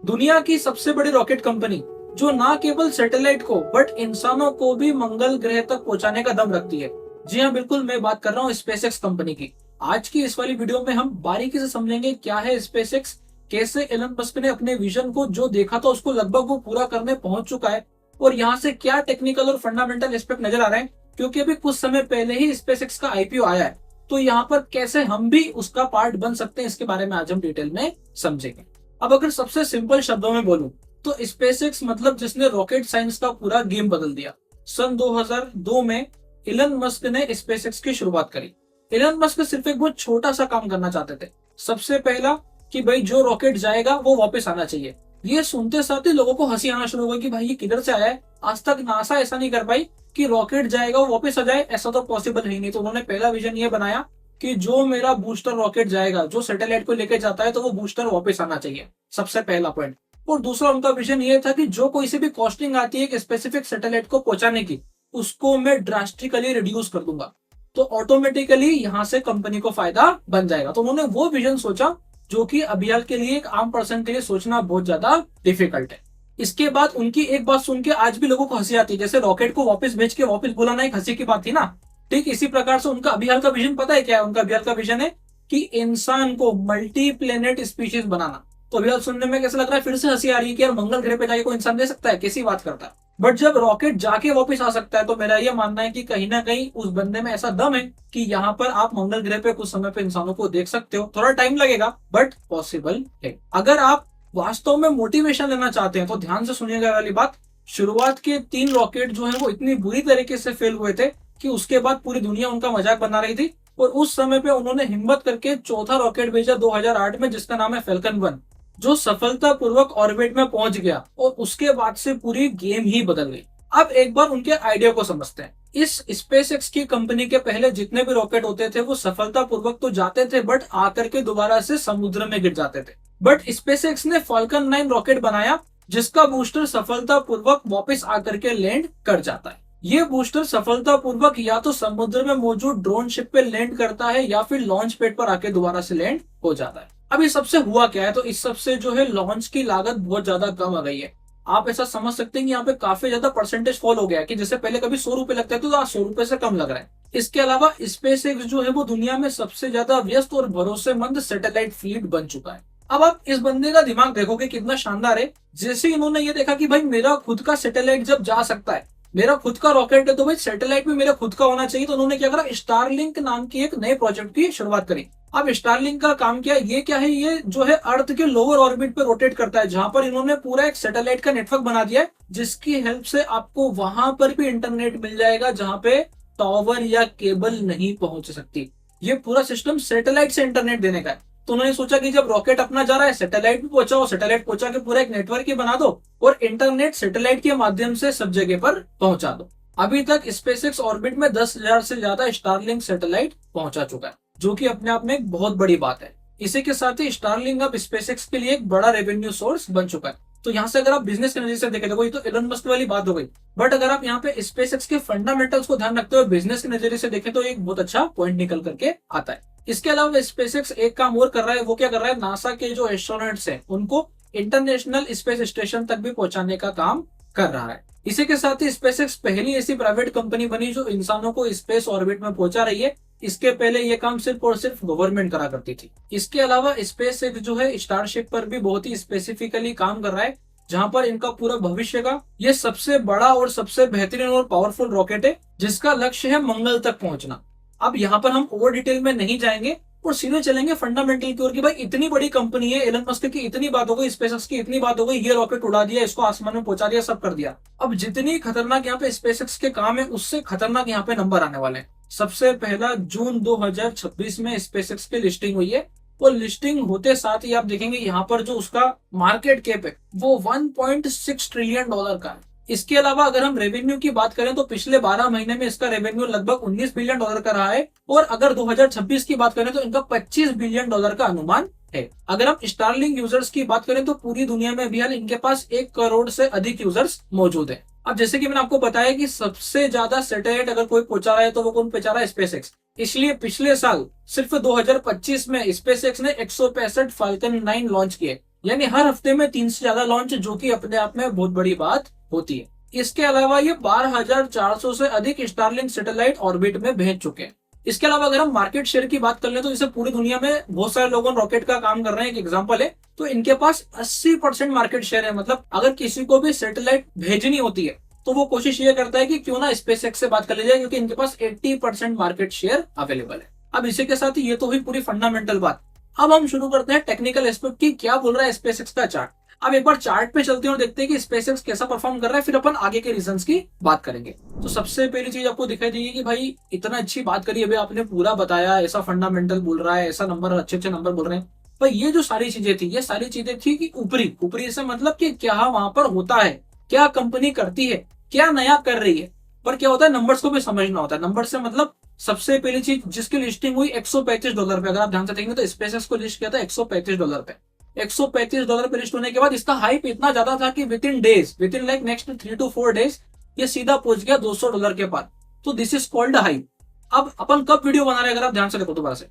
दुनिया की सबसे बड़ी रॉकेट कंपनी जो ना केवल सैटेलाइट को बट इंसानों को भी मंगल ग्रह तक पहुंचाने का दम रखती है। जी हाँ, बिल्कुल, मैं बात कर रहा हूँ स्पेसएक्स कंपनी की। आज की इस वाली वीडियो में हम बारीकी से समझेंगे क्या है स्पेसएक्स, कैसे एलन मस्क ने अपने विजन को जो देखा था उसको लगभग वो पूरा करने पहुंच चुका है, और यहाँ से क्या टेक्निकल और फंडामेंटल एस्पेक्ट नजर आ रहे हैं, क्योंकि अभी कुछ समय पहले ही स्पेसएक्स का आईपीओ आया है। तो यहाँ पर कैसे हम भी उसका पार्ट बन सकते हैं, इसके बारे में आज हम डिटेल में समझेंगे। अब अगर सबसे सिंपल शब्दों में बोलूं तो स्पेसएक्स मतलब जिसने रॉकेट साइंस का पूरा गेम बदल दिया। सन 2002 में इलन मस्क ने स्पेसएक्स की शुरुआत करी। इलन मस्क सिर्फ एक बहुत छोटा सा काम करना चाहते थे। सबसे पहला कि भाई जो रॉकेट जाएगा वो वापस आना चाहिए। ये सुनते साथ ही लोगों को हंसी आना शुरू हो गई कि भाई ये किधर से आया है, आज तक नासा ऐसा नहीं कर पाई कि रॉकेट जाएगा वो वापस आ जाए, ऐसा तो पॉसिबल ही नहीं। तो उन्होंने पहला विजन ये बनाया कि जो मेरा बूस्टर रॉकेट जाएगा, जो सैटेलाइट को लेके जाता है, तो वो बूस्टर वापस आना चाहिए, सबसे पहला पॉइंट। और दूसरा उनका विजन ये था कि जो कोई से भी कॉस्टिंग आती है एक स्पेसिफिक सैटेलाइट को पहुंचाने की, उसको मैं ड्रास्टिकली रिड्यूस कर दूंगा, तो ऑटोमेटिकली यहाँ से कंपनी को फायदा बन जाएगा। तो उन्होंने वो विजन सोचा जो कि अभी हाल के लिए एक आम पर्सन के लिए सोचना बहुत ज्यादा डिफिकल्ट है। इसके बाद उनकी एक बात सुन के आज भी लोगों को हंसी आती है, जैसे रॉकेट को वापस भेज के वापस बुलाना एक हंसी की बात थी ना, ठीक इसी प्रकार से उनका अभी हाल का विजन पता है क्या है? उनका अभी हाल का विजन है कि इंसान को मल्टी प्लेनेट स्पीशीज बनाना। तो अभी हाल सुनने में कैसा लग रहा है? फिर से हंसी आ रही है कि यार मंगल ग्रह पे जाके कोई इंसान दे सकता है, कैसी बात करता है। बट जब रॉकेट जाके वापस आ सकता है तो मेरा यह मानना है कि कहीं ना कहीं उस बंदे में ऐसा दम है कि यहाँ पर आप मंगल ग्रह पे कुछ समय पे इंसानों को देख सकते हो। थोड़ा टाइम लगेगा बट पॉसिबल है। अगर आप वास्तव में मोटिवेशन लेना चाहते हैं तो ध्यान से सुनिएगा वाली बात। शुरुआत के 3 रॉकेट जो है वो इतनी बुरी तरीके से फेल हुए थे कि उसके बाद पूरी दुनिया उनका मजाक बना रही थी, और उस समय पे उन्होंने हिम्मत करके चौथा रॉकेट भेजा 2008 में, जिसका नाम है फैल्कन 1, जो सफलतापूर्वक ऑर्बिट में पहुंच गया, और उसके बाद से पूरी गेम ही बदल गई। अब एक बार उनके आइडिया को समझते हैं। इस स्पेसएक्स की कंपनी के पहले जितने भी रॉकेट होते थे वो सफलतापूर्वक तो जाते थे बट आकर के दोबारा से समुद्र में गिर जाते थे। बट स्पेसएक्स ने फाल्कन 9 रॉकेट बनाया जिसका बूस्टर सफलतापूर्वक वापस आकर के लैंड कर जाता है। ये बूस्टर सफलतापूर्वक या तो समुद्र में मौजूद ड्रोन शिप पे लैंड करता है या फिर लॉन्च पैड पर आके दोबारा से लैंड हो जाता है। अब इस सबसे हुआ क्या है? तो इस सबसे जो है लॉन्च की लागत बहुत ज्यादा कम आ गई है। आप ऐसा समझ सकते हैं कि यहाँ पे काफी ज्यादा परसेंटेज फॉल हो गया है कि जैसे पहले कभी 100 रुपए लगते थे तो आज 100 रुपए से कम लग रहा है। इसके अलावा स्पेसएक्स जो है वो दुनिया में सबसे ज्यादा व्यस्त और भरोसेमंद सैटेलाइट फ्लीट बन चुका है। अब आप इस बंदे का दिमाग देखोगे कितना शानदार है। जैसे इन्होंने ये देखा कि भाई मेरा खुद का सैटेलाइट जब जा सकता है, मेरा खुद का रॉकेट है, तो भाई सैटेलाइट में मेरा खुद का होना चाहिए। तो उन्होंने क्या करा? स्टारलिंक नाम की एक नए प्रोजेक्ट की शुरुआत करी। अब स्टारलिंक का काम क्या है? ये क्या है? ये जो है अर्थ के लोअर ऑर्बिट पे रोटेट करता है, जहां पर इन्होंने पूरा एक सैटेलाइट का नेटवर्क बना दिया है, जिसकी हेल्प से आपको वहां पर भी इंटरनेट मिल जाएगा जहां पे टावर या केबल नहीं पहुंच सकती। ये पूरा सिस्टम सैटेलाइट से इंटरनेट देने का है। तो उन्होंने सोचा कि जब रॉकेट अपना जा रहा है, सैटेलाइट भी पहुंचाओ, सैटेलाइट पहुंचा के पूरा एक नेटवर्क ही बना दो और इंटरनेट सैटेलाइट के माध्यम से सब जगह पर पहुंचा दो। अभी तक स्पेसएक्स ऑर्बिट में 10,000 से ज्यादा स्टारलिंक सैटेलाइट पहुंचा चुका है, जो कि अपने आप में एक बहुत बड़ी बात है। इसी के साथ ही स्टारलिंक अब स्पेसएक्स के लिए एक बड़ा रेवेन्यू सोर्स बन चुका है। तो यहाँ से अगर आप बिजनेस के नजरिए से देखें तो ये तो एलन मस्क वाली बात हो गई। बट अगर आप यहाँ पे स्पेसएक्स के फंडामेंटल्स को ध्यान रखते हुए बिजनेस के नजरिए से देखें तो एक बहुत अच्छा पॉइंट निकल करके आता है। इसके अलावा स्पेसएक्स एक काम और कर रहा है। वो क्या कर रहा है? नासा के जो एस्ट्रोनॉट्स हैं उनको इंटरनेशनल स्पेस स्टेशन तक भी पहुंचाने का काम कर रहा है। इसी के साथ ही स्पेसएक्स पहली ऐसी प्राइवेट कंपनी बनी जो इंसानों को स्पेस ऑर्बिट में पहुंचा रही है। इसके पहले ये काम सिर्फ और सिर्फ गवर्नमेंट करा करती थी। इसके अलावा स्पेसएक्स जो है स्टारशिप पर भी बहुत ही स्पेसिफिकली काम कर रहा है, जहां पर इनका पूरा भविष्य का ये सबसे बड़ा और सबसे बेहतरीन और पावरफुल रॉकेट है, जिसका लक्ष्य है मंगल तक पहुंचना। अब यहाँ पर हम ओवर डिटेल में नहीं जाएंगे और सीधे चलेंगे फंडामेंटल की ओर कि भाई इतनी बड़ी कंपनी है, एलन मस्क की इतनी बात हो गई, स्पेसएक्स की इतनी बात हो गई, ये रॉकेट उड़ा दिया, इसको आसमान में पहुंचा दिया, सब कर दिया। अब जितनी खतरनाक यहाँ पे स्पेसएक्स के काम है उससे खतरनाक यहाँ पे नंबर आने वाले हैं। सबसे पहला जून 2026 में स्पेसएक्स की लिस्टिंग हुई है, और लिस्टिंग होते साथ ही आप देखेंगे यहाँ पर जो उसका मार्केट कैप है वो 1.6 ट्रिलियन डॉलर का है। इसके अलावा अगर हम रेवेन्यू की बात करें तो पिछले 12 महीने में इसका रेवेन्यू लगभग 19 बिलियन डॉलर का रहा है, और अगर 2026 की बात करें तो इनका 25 बिलियन डॉलर का अनुमान है। अगर हम स्टारलिंक यूजर्स की बात करें तो पूरी दुनिया में अभी हाल इनके पास 1 करोड़ से अधिक यूजर्स मौजूद है। अब जैसे कि मैंने आपको बताया कि सबसे ज्यादा सैटेलाइट अगर कोई पहुंचा रहा है तो वो कौन पहुंचा रहा है? स्पेसएक्स। इसलिए पिछले साल सिर्फ 2025 में स्पेसएक्स ने 165 फाल्कन 9 लॉन्च किए, यानी हर हफ्ते में 3 से ज्यादा लॉन्च, जो कि अपने आप में बहुत बड़ी बात होती है। इसके अलावा ये 12,400 से अधिक स्टारलिंक सैटेलाइट ऑर्बिट में भेज चुके हैं। इसके अलावा अगर हम मार्केट शेयर की बात कर ले तो जैसे पूरी दुनिया में बहुत सारे लोग रॉकेट का काम कर रहे हैं, एक एग्जांपल है, तो इनके पास 80% मार्केट शेयर है। मतलब अगर किसी को भी सैटेलाइट भेजनी होती है तो वो कोशिश ये करता है कि क्यों ना स्पेसएक्स से बात कर ली जाए, क्योंकि इनके पास 80% मार्केट शेयर अवेलेबल है। अब इसी के साथ ही ये तो हुई पूरी फंडामेंटल बात। अब हम शुरू करते हैं टेक्निकल एस्पेक्ट की, क्या बोल रहा है स्पेसएक्स का चार्ट। अब एक बार चार्ट पे चलते हैं और देखते हैं कि स्पेसएक्स कैसा परफॉर्म कर रहा है, फिर अपन आगे के रीजंस की बात करेंगे। तो सबसे पहली चीज आपको दिखाई देगी कि भाई इतना अच्छी बात करी, अभी आपने पूरा बताया, ऐसा फंडामेंटल बोल रहा है, ऐसा नंबर, अच्छे अच्छे नंबर बोल रहे हैं। भाई ये जो सारी चीजें थी, ये सारी चीजें थी कि ऊपरी ऊपरी से मतलब कि क्या वहां पर होता है, क्या कंपनी करती है, क्या नया कर रही है। पर क्या होता है, नंबर्स को भी समझना होता है। नंबर से मतलब सबसे पहली चीज जिसकी लिस्टिंग हुई $135 पे, अगर आप ध्यान से देखेंगे तो स्पेसएक्स को लिस्ट किया था $135 पे। $135 पे लिस्ट होने के बाद इसका हाइप इतना ज्यादा था कि with in days, with in like next 3 to 4 days ये सीधा पहुंच गया $200 के पार। तो दिस इज कॉल्ड हाइप। अब अपन कब वीडियो बना रहे हैं, अगर आप ध्यान से देखो दोबारा से,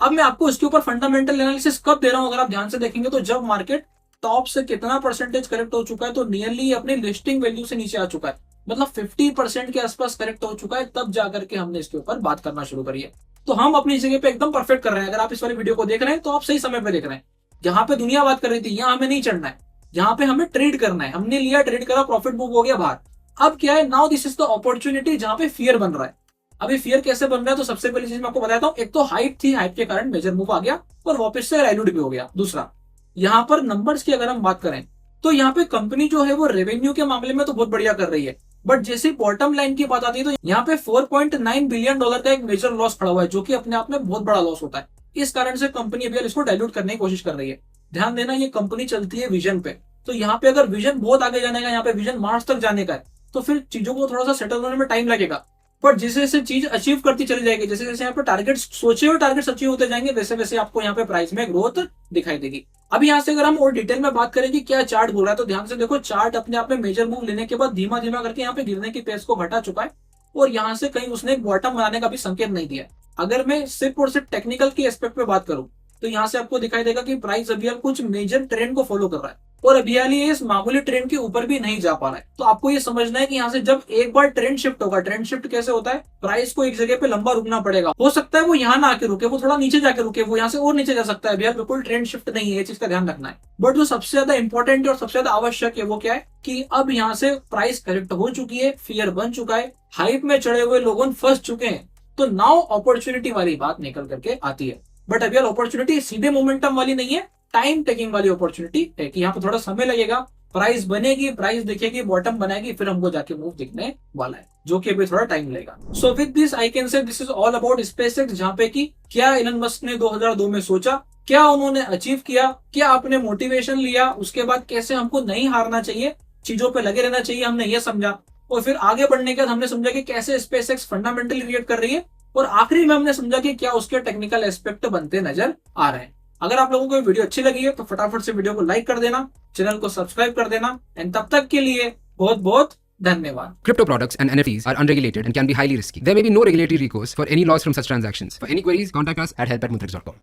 अब मैं आपको इसके ऊपर फंडामेंटल एनालिसिस कब दे रहा हूं, अगर आप ध्यान से देखेंगे तो जब मार्केट टॉप से कितना परसेंटेज करेक्ट हो चुका है, तो नियरली अपनी लिस्टिंग वैल्यू से नीचे आ चुका है, मतलब 50% के आसपास करेक्ट हो चुका है, तब जाकर के हमने इसके ऊपर बात करना शुरू करी है। तो हम अपनी जगह पे एकदम परफेक्ट कर रहे हैं। अगर आप इस वाली वीडियो को देख रहे हैं तो आप सही समय पे देख रहे हैं। जहां पे दुनिया बात कर रही थी, यहाँ हमें नहीं चढ़ना है, यहाँ पे हमें ट्रेड करना है। हमने लिया, ट्रेड करा, प्रॉफिट बुक हो गया बाहर। अब क्या है, now this is the opportunity जहां पे फियर बन रहा है। अभी फियर कैसे बन रहा है, तो सबसे पहली चीज मैं आपको बताता हूँ, एक तो हाइप थी, हाइप के कारण मेजर मूव आ गया और वापस से डाइल्यूट भी हो गया। दूसरा, यहाँ पर नंबर्स की अगर हम बात करें तो यहाँ पे कंपनी जो है वो रेवेन्यू के मामले में तो बहुत बढ़िया कर रही है, बट जैसे बॉटम लाइन की बात आती है तो यहाँ पे $4.9 बिलियन का एक मेजर लॉस खड़ा हुआ है, जो कि अपने आप में बहुत बड़ा लॉस होता है। इस कारण से कंपनी अभी इसको डाइल्यूट करने की कोशिश कर रही है। ध्यान देना, ये कंपनी चलती है विजन पे, तो यहाँ पे अगर विजन बहुत आगे जाने का, यहाँ पे विजन मार्च तक जाने का है, तो फिर चीजों को थोड़ा सा सेटल होने में टाइम लगेगा। बट जैसे जैसे चीज अचीव करती चली जाएगी, जैसे जैसे यहाँ पे टारगेट सोचे हुए टारगेट्स अचीव होते जाएंगे, वैसे वैसे आपको यहाँ पे प्राइस में ग्रोथ दिखाई देगी। अभी यहाँ से अगर हम और डिटेल में बात करें कि क्या चार्ट बोल रहा है, तो ध्यान से देखो, चार्ट अपने आप में मेजर मूव लेने के बाद धीमा धीमा करके यहाँ पे गिरने की पेस को घटा चुका है और यहाँ से कहीं उसने एक बॉटम बनाने का भी संकेत नहीं दिया। अगर मैं सिर्फ और सिर्फ टेक्निकल की एस्पेक्ट पे बात करूं तो यहाँ से आपको दिखाई देगा कि प्राइस अभी कुछ मेजर ट्रेंड को फॉलो कर रहा है और अभी ये इस मामूली ट्रेंड के ऊपर भी नहीं जा पा रहा है। तो आपको ये समझना है कि यहाँ से जब एक बार ट्रेंड शिफ्ट होगा, ट्रेंड शिफ्ट कैसे होता है, प्राइस को एक जगह पे लंबा रुकना पड़ेगा। हो सकता है वो यहाँ ना आके रुके, वो थोड़ा नीचे जाके रुके, वो यहाँ से और नीचे जा सकता है। भैया बिल्कुल ट्रेंड शिफ्ट नहीं है, ये चीज का ध्यान रखना है। बट जो सबसे ज्यादा इंपॉर्टेंट और सबसे ज्यादा आवश्यक है वो क्या है कि अब यहाँ से प्राइस करेक्ट हो चुकी है, फियर बन चुका है, हाइप में चढ़े हुए लोग फंस चुके हैं, तो नाउ अपॉर्चुनिटी वाली बात निकल करके आती है। बट अभी अपॉर्चुनिटी सीधे मोमेंटम वाली नहीं है, टाइम टेकिंग वाली अपॉर्चुनिटी है कि यहाँ पे थोड़ा समय लगेगा, प्राइस बनेगी, प्राइस दिखेगी, बॉटम बनाएगी, फिर हमको जाके मूव दिखने वाला है, जो कि अभी थोड़ा टाइम लगेगा। So with this I can say this is all about SpaceX, जहाँ पे कि क्या एलन मस्क ने 2002 में सोचा, क्या उन्होंने अचीव किया, क्या आपने मोटिवेशन लिया, उसके बाद कैसे हमको नहीं हारना चाहिए, चीजों पे लगे रहना चाहिए, हमने ये समझा। और फिर आगे बढ़ने के बाद हमने समझा कि कैसे स्पेसएक्स फंडामेंटली रिएक्ट कर रही है, और आखिरी में हमने समझा कि क्या उसके टेक्निकल एस्पेक्ट बनते नजर आ रहे हैं। अगर आप लोगों को वीडियो अच्छी लगी है तो फटाफट से वीडियो को लाइक कर देना, चैनल को सब्सक्राइब कर देना, एंड तब तक के लिए बहुत बहुत धन्यवाद। Crypto products and NFTs are unregulated and can be highly risky. There may be no regulatory recourse for any loss from such transactions. For any queries, contact us at help@mutrex.com.